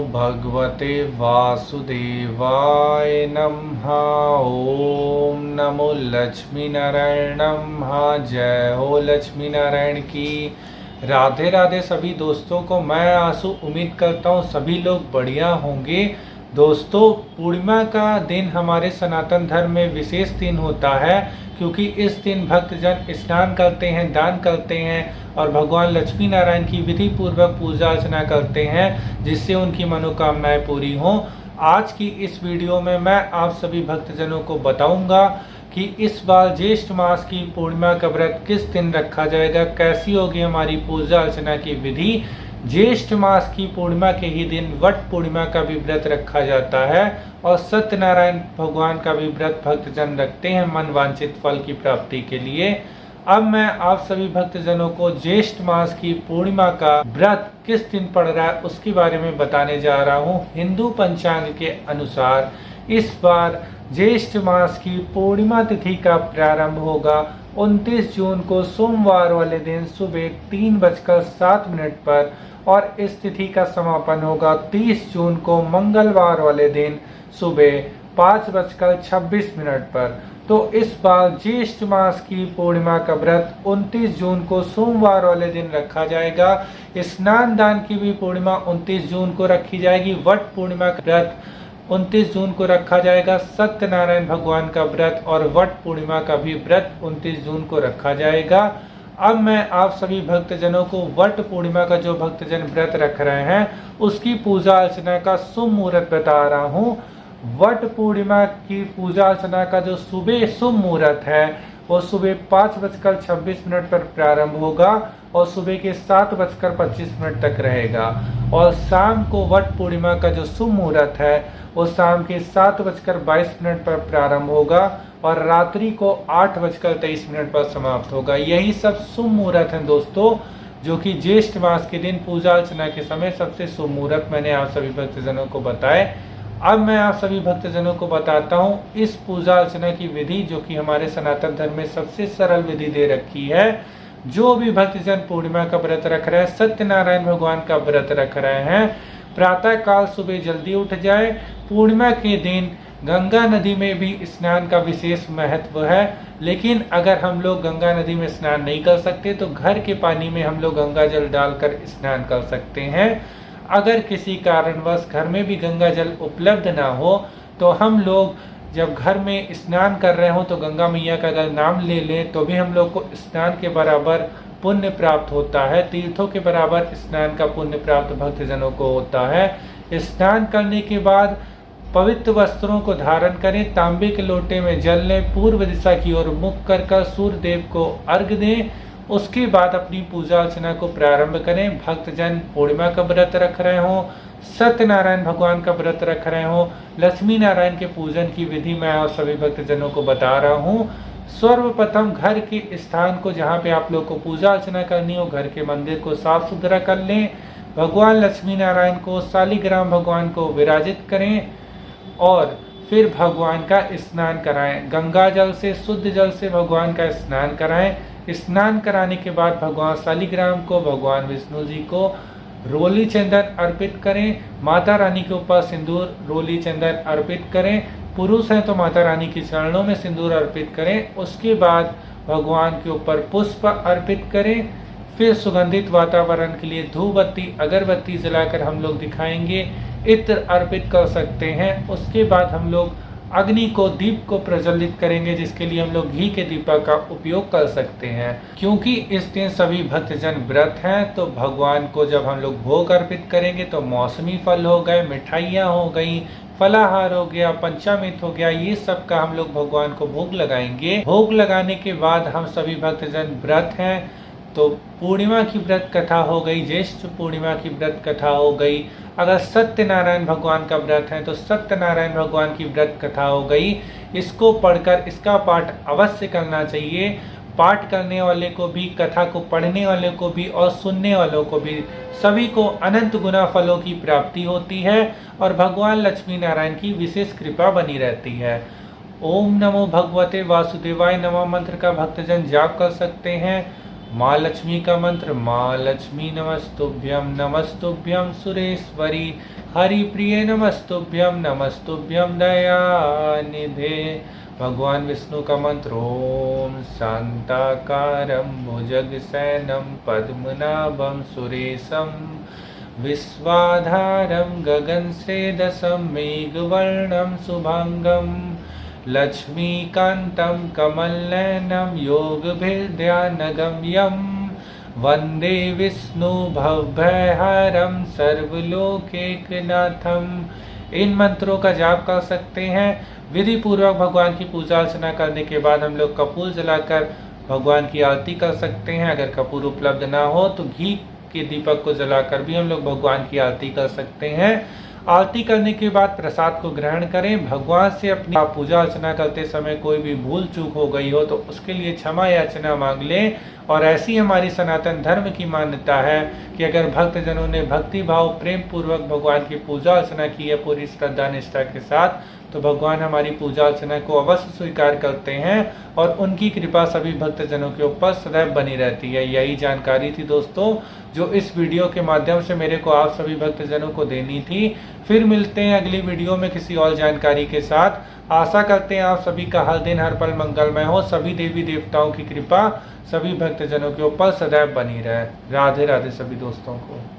भगवते वासुदेवाय नमः। ओम नमो लक्ष्मी नारायण नमः। जय हो लक्ष्मी नारायण की। राधे राधे सभी दोस्तों को। मैं आंसू उम्मीद करता हूँ सभी लोग बढ़िया होंगे। दोस्तों, पूर्णिमा का दिन हमारे सनातन धर्म में विशेष दिन होता है, क्योंकि इस दिन भक्तजन स्नान करते हैं, दान करते हैं और भगवान लक्ष्मी नारायण की विधि पूर्वक पूजा अर्चना करते हैं, जिससे उनकी मनोकामनाएं पूरी हों। आज की इस वीडियो में मैं आप सभी भक्तजनों को बताऊंगा कि इस बार ज्येष्ठ मास की पूर्णिमा का व्रत किस दिन रखा जाएगा, कैसी होगी हमारी पूजा अर्चना की विधि। ज्येष्ठ मास की पूर्णिमा के ही दिन वट पूर्णिमा का भी व्रत रखा जाता है और सत्यनारायण भगवान का भी व्रत भक्तजन रखते हैं मन वांछित फल की प्राप्ति के लिए। अब मैं आप सभी भक्तजनों को ज्येष्ठ मास की पूर्णिमा का व्रत किस दिन पड़ रहा है उसके बारे में बताने जा रहा हूँ। हिंदू पंचांग के अनुसार इस बार ज्येष्ठ मास की पूर्णिमा तिथि का प्रारंभ होगा 29 जून को सोमवार वाले दिन सुबह 3:07 पर और इस तिथि का समापन होगा 30 जून को मंगलवार वाले दिन सुबह 5:26 पर। तो इस बार ज्येष्ठ मास की पूर्णिमा का व्रत 29 जून को सोमवार वाले दिन रखा जाएगा। स्नान दान की भी पूर्णिमा 29 जून को रखी जाएगी। वट पूर्णिमा का व्रत 29 जून को रखा जाएगा। सत्यनारायण भगवान का व्रत और वट पूर्णिमा का भी व्रत 29 जून को रखा जाएगा। अब मैं आप सभी भक्तजनों को वट पूर्णिमा का जो भक्तजन व्रत रख रहे हैं उसकी पूजा अर्चना का शुभ मुहूर्त बता रहा हूँ। वट पूर्णिमा की पूजा अर्चना का जो सुबह शुभ मुहूर्त है वो सुबह 5:26 पर प्रारंभ होगा और सुबह के 7:25 तक रहेगा। और शाम को वट पूर्णिमा का जो शुभ मुहूर्त है वो शाम के 7:22 पर प्रारंभ होगा और रात्रि को 8:23 पर समाप्त होगा। यही सब शुभ मुहूर्त हैं दोस्तों, जो कि ज्येष्ठ मास के दिन पूजा अर्चना के समय सबसे शुभ मुहूर्त मैंने आप सभी भक्तजनों को बताए। अब मैं आप सभी भक्तजनों को बताता हूँ इस पूजा अर्चना की विधि, जो कि हमारे सनातन धर्म में सबसे सरल विधि दे रखी है। जो भी भक्तजन पूर्णिमा का व्रत रख रहे हैं, सत्यनारायण भगवान का व्रत रख रहे हैं, प्रातः काल सुबह जल्दी उठ जाए। पूर्णिमा के दिन गंगा नदी में भी स्नान का विशेष महत्व है, लेकिन अगर हम लोग गंगा नदी में स्नान नहीं कर सकते तो घर के पानी में हम लोग गंगा जल डालकर स्नान कर सकते हैं। अगर किसी कारणवश घर में भी गंगा जल उपलब्ध ना हो तो हम लोग जब घर में स्नान कर रहे हो तो गंगा मैया का अगर नाम ले लें तो भी हम लोग को स्नान के बराबर पुण्य प्राप्त होता है। तीर्थों के बराबर स्नान का पुण्य प्राप्त भक्तजनों को होता है। स्नान करने के बाद पवित्र वस्त्रों को धारण करें, तांबे के लोटे में जल लें, पूर्व दिशा की ओर मुख कर सूर्य देव को अर्घ्य दें। उसके बाद अपनी पूजा अर्चना को प्रारंभ करें। भक्तजन पूर्णिमा का व्रत रख रहे हो, सत्यनारायण भगवान का व्रत रख रहे हो, लक्ष्मी नारायण के पूजन की विधि मैं आप सभी भक्तजनों को बता रहा हूँ। सर्वप्रथम घर के स्थान को जहाँ पे आप लोग को पूजा अर्चना करनी हो, घर के मंदिर को साफ सुथरा कर लें। भगवान लक्ष्मी नारायण को, शालिग्राम भगवान को विराजित करें और फिर भगवान का स्नान कराएं। गंगा जल से, शुद्ध जल से भगवान का स्नान कराएं। स्नान कराने के बाद भगवान शालिग्राम को, भगवान विष्णु जी को रोली चंदन अर्पित करें। माता रानी के ऊपर सिंदूर रोली चंदन अर्पित करें। पुरुष हैं तो माता रानी के चरणों में सिंदूर अर्पित करें। उसके बाद भगवान के ऊपर पुष्प अर्पित करें। फिर सुगंधित वातावरण के लिए धूप बत्ती, अगरबत्ती जलाकर हम लोग दिखाएंगे। इत्र अर्पित कर सकते हैं। उसके बाद हम लोग अग्नि को, दीप को प्रज्वलित करेंगे, जिसके लिए हम लोग घी के दीपक का उपयोग कर सकते हैं। क्योंकि इस दिन सभी भक्तजन व्रत हैं तो भगवान को जब हम लोग भोग अर्पित करेंगे तो मौसमी फल हो गए, मिठाइयाँ हो गई, फलाहार हो गया, पंचामृत हो गया, ये सब का हम लोग भगवान को भोग लगाएंगे। भोग लगाने के बाद हम सभी भक्तजन व्रत हैं तो पूर्णिमा की व्रत कथा हो गई, ज्येष्ठ पूर्णिमा की व्रत कथा हो गई। अगर सत्यनारायण भगवान का व्रत है तो सत्यनारायण भगवान की व्रत कथा हो गई। इसको पढ़कर इसका पाठ अवश्य करना चाहिए। पाठ करने वाले को भी, कथा को पढ़ने वाले को भी और सुनने वालों को भी, सभी को अनंत गुना फलों की प्राप्ति होती है और भगवान लक्ष्मी नारायण की विशेष कृपा बनी रहती है। ओम नमो भगवते वासुदेवाय नमः मंत्र का भक्तजन जाप कर सकते हैं। माँ लक्ष्मी का मंत्र, माँ लक्ष्मी नमस्तुभ्यम नमस्तुभ्यम सुरेश्वरी, हरि प्रिय नमस्तुभ्यम नमस्तुभ्यम दयानिधे। भगवान विष्णु का मंत्र, ओम शांताकारं भुजगशयनं पद्मनाभं सुरेशं विश्वाधारं गगनश्रेदसं मेघवर्णं शुभांगं लक्ष्मीकान्तं कमलनयनं योगभिर्ध्यानगम्यं वन्दे विष्णु भवभयहरं सर्वलोकैकनाथम्। इन मंत्रों का जाप कर सकते हैं। विधि पूर्वक भगवान की पूजा अर्चना करने के बाद हम लोग कपूर जलाकर भगवान की आरती कर सकते हैं। अगर कपूर उपलब्ध ना हो तो घी के दीपक को जलाकर भी हम लोग भगवान की आरती कर सकते हैं। आरती करने के बाद प्रसाद को ग्रहण करें। भगवान से अपनी पूजा अर्चना करते समय कोई भी भूल चूक हो गई हो तो उसके लिए क्षमा याचना मांग लें। और ऐसी हमारी सनातन धर्म की मान्यता है कि अगर भक्तजनों ने भक्ति भाव प्रेम पूर्वक भगवान की पूजा अर्चना की है पूरी श्रद्धा निष्ठा के साथ, तो भगवान हमारी पूजा अर्चना को अवश्य स्वीकार करते हैं और उनकी कृपा सभी भक्तजनों के ऊपर सदैव बनी रहती है। यही जानकारी थी दोस्तों जो इस वीडियो के माध्यम से मेरे को आप सभी भक्तजनों को देनी थी। फिर मिलते हैं अगली वीडियो में किसी और जानकारी के साथ। आशा करते हैं आप सभी का हर दिन हर पल मंगलमय हो। सभी देवी देवताओं की कृपा सभी भक्तजनों के ऊपर सदैव बनी रहे। राधे राधे सभी दोस्तों को।